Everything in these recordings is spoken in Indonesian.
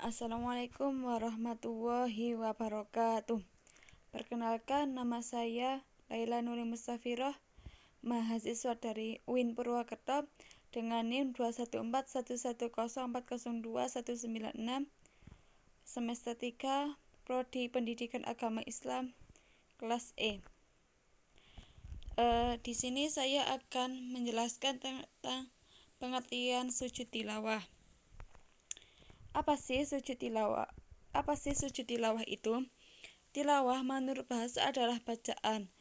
Assalamualaikum warahmatullahi wabarakatuh. Perkenalkan, nama saya Laila Nuri Mustafiroh, mahasiswa dari UIN Purwokerto dengan NIM 21411040219, semester 3, Prodi Pendidikan Agama Islam, kelas E. Di sini saya akan menjelaskan tentang pengertian sujud tilawah. Apa sih sujud tilawah? Itu? Tilawah menurut bahasa adalah bacaan.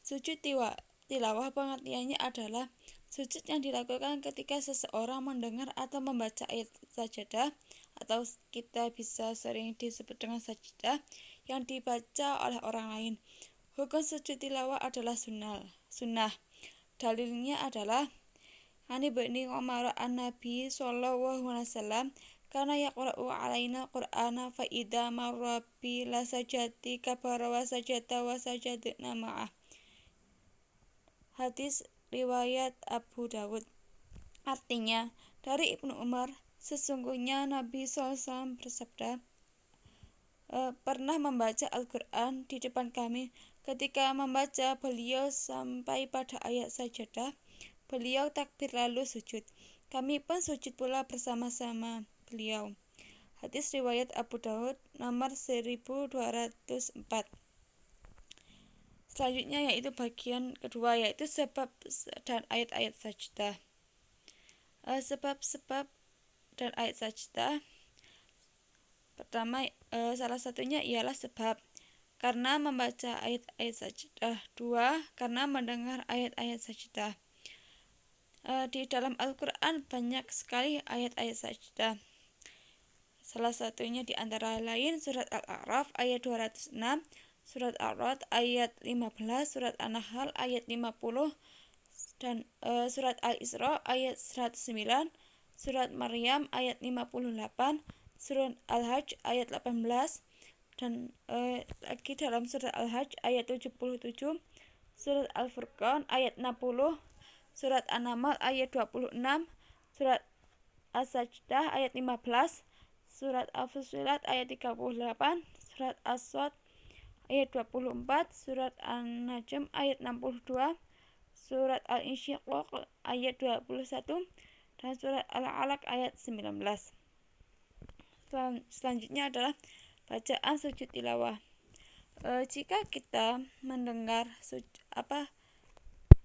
Sujud tilawah pengertiannya adalah sujud yang dilakukan ketika seseorang mendengar atau membaca ayat sajadah, atau kita bisa sering disebut dengan sajadah, yang dibaca oleh orang lain. Hukum sujud tilawah adalah sunnah. Dalilnya adalah Ani Ibni Umar an-Nabi sallallahu alaihi wasallam karena yaqra'u alaina qur'ana fa idza marra bi la sajati kabara wa sajata wa sajadna ma'ah. Hadis riwayat Abu Dawud. Artinya, dari Ibnu Umar, sesungguhnya Nabi SAW bersabda, pernah membaca Al-Quran di depan kami. Ketika membaca, beliau sampai pada ayat sajadah. Beliau takbir lalu sujud. Kami pun sujud pula bersama-sama beliau. Hadis riwayat Abu Dawud nomor 1204. Selanjutnya yaitu bagian kedua, yaitu sebab dan ayat-ayat sajadah. Sebab-sebab dan ayat sajadah. Pertama, salah satunya ialah sebab karena membaca ayat-ayat sajadah. Dua, karena mendengar ayat-ayat sajadah. Di dalam Al-Quran banyak sekali ayat-ayat sajadah. Salah satunya di antara lain surat Al-A'raf ayat 206, surat Ar-Ra'd ayat 15, surat An-Nahl ayat 50, dan surat Al-Isra ayat 109, surat Maryam ayat 58, surat Al-Hajj ayat 18, dan lagi dalam surat Al-Hajj ayat 77, surat Al-Furqan ayat 60, surat An-Naml ayat 26, surat As-Sajdah ayat 15, surat Al-Fussilat ayat 38, surat As-Sadd ayat 24, surat An-Najm ayat 62, surat Al-Insyiqaq ayat 21, dan surat Al-Alaq ayat 19. Selanjutnya adalah bacaan sujud tilawah. Jika kita mendengar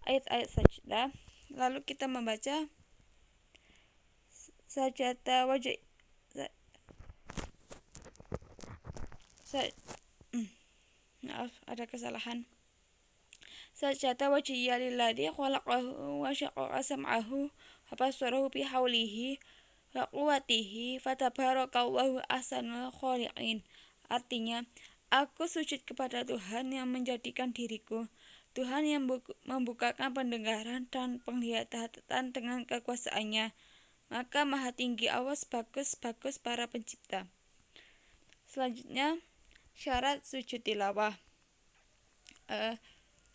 ayat-ayat sajadah, lalu kita membaca sajadah wajib ada kesalahan. Sajadah wajhiyya lilladzi khalaqahu wa syaqqa sam'ahu wa basarahu bi haulihi wa quwwatihi fatabarakallahu ahsanul khaliqin. Artinya, aku sujud kepada Tuhan yang menjadikan diriku, Tuhan yang membukakan pendengaran dan penglihatan dengan kekuasaannya. Maka maha tinggi Allah sebagus-bagus para pencipta. Selanjutnya, syarat sujud tilawah.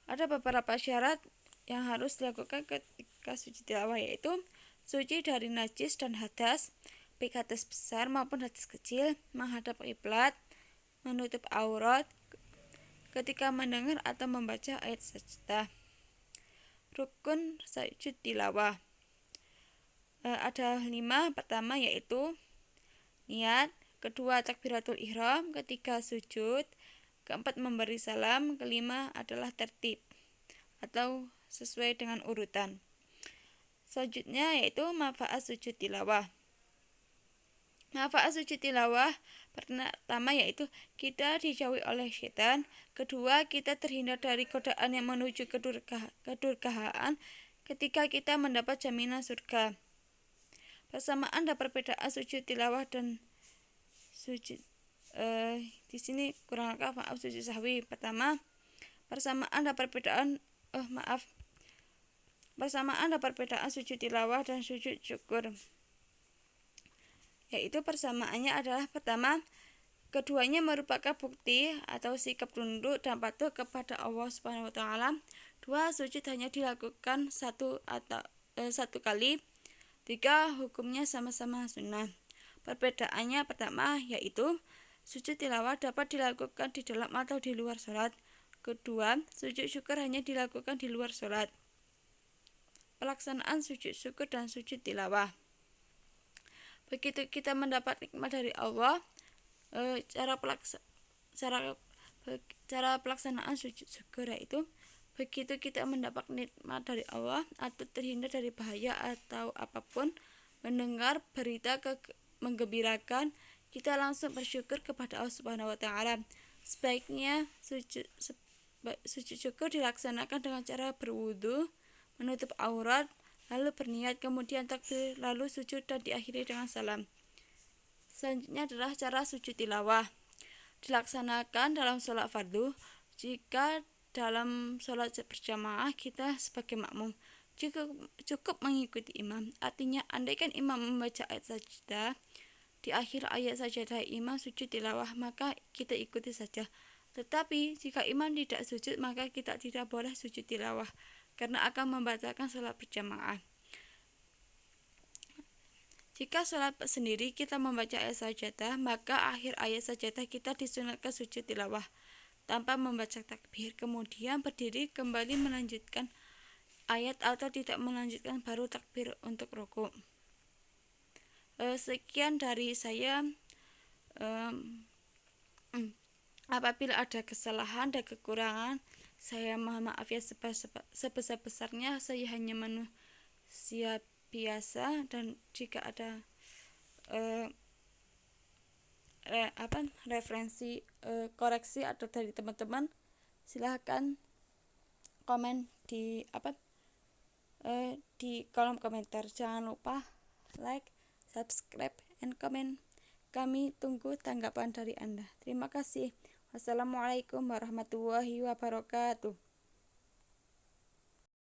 Ada beberapa syarat yang harus dilakukan ketika sujud tilawah, yaitu suci dari najis dan hadas, baik hadas besar maupun hadas kecil, menghadap kiblat, menutup aurat ketika mendengar atau membaca ayat sajadah. Rukun sujud tilawah ada 5. Pertama yaitu niat, kedua takbiratul ihram ketika sujud, keempat memberi salam, kelima adalah tertib atau sesuai dengan urutan. Selanjutnya yaitu manfaat sujud tilawah. Manfaat sujud tilawah pertama yaitu kita dijauhi oleh setan, kedua kita terhindar dari godaan yang menuju kedurhakaan ketika kita mendapat jaminan surga. Persamaan dan perbedaan sujud tilawah dan sujud di sini kurang lengkap, sujud sahwi. Pertama, persamaan dan perbedaan sujud tilawah dan sujud syukur. Yaitu persamaannya adalah pertama, keduanya merupakan bukti atau sikap tunduk dan patuh kepada Allah Subhanahu wa taala. Dua, sujud hanya dilakukan satu kali. Tiga, hukumnya sama-sama sunnah. Perbedaannya pertama yaitu sujud tilawah dapat dilakukan di dalam atau di luar sholat. Kedua, sujud syukur hanya dilakukan di luar sholat. Pelaksanaan sujud syukur dan sujud tilawah. Begitu kita mendapat nikmat dari Allah, cara pelaksanaan sujud syukur yaitu begitu kita mendapat nikmat dari Allah atau terhindar dari bahaya atau apapun, mendengar berita menggembirakan, kita langsung bersyukur kepada Allah Subhanahu wa taala. Sebaiknya sujud syukur dilaksanakan dengan cara berwudu, menutup aurat, lalu berniat, kemudian takbir, lalu sujud dan diakhiri dengan salam. Selanjutnya adalah cara sujud tilawah. Dilaksanakan dalam sholat fardu. Jika dalam sholat berjamaah kita sebagai makmum cukup mengikuti imam. Artinya andaikan imam membaca ayat sajadah, di akhir ayat sajadah imam sujud tilawah, maka kita ikuti saja. Tetapi jika imam tidak sujud, maka kita tidak boleh sujud tilawah karena akan membatalkan sholat berjamaah. Jika sholat sendiri kita membaca ayat sajadah, maka akhir ayat sajadah kita disunatkan sujud tilawah tanpa membaca takbir, kemudian berdiri kembali melanjutkan ayat atau tidak melanjutkan baru takbir untuk rukuk. Sekian dari saya. Apabila ada kesalahan dan kekurangan, saya mohon maaf ya sebesar-besarnya. Saya hanya manusia biasa, dan jika ada referensi koreksi atau dari teman-teman, silahkan komen di kolom komentar. Jangan lupa like, subscribe, and comment. Kami tunggu tanggapan dari Anda. Terima kasih. Wassalamualaikum warahmatullahi wabarakatuh.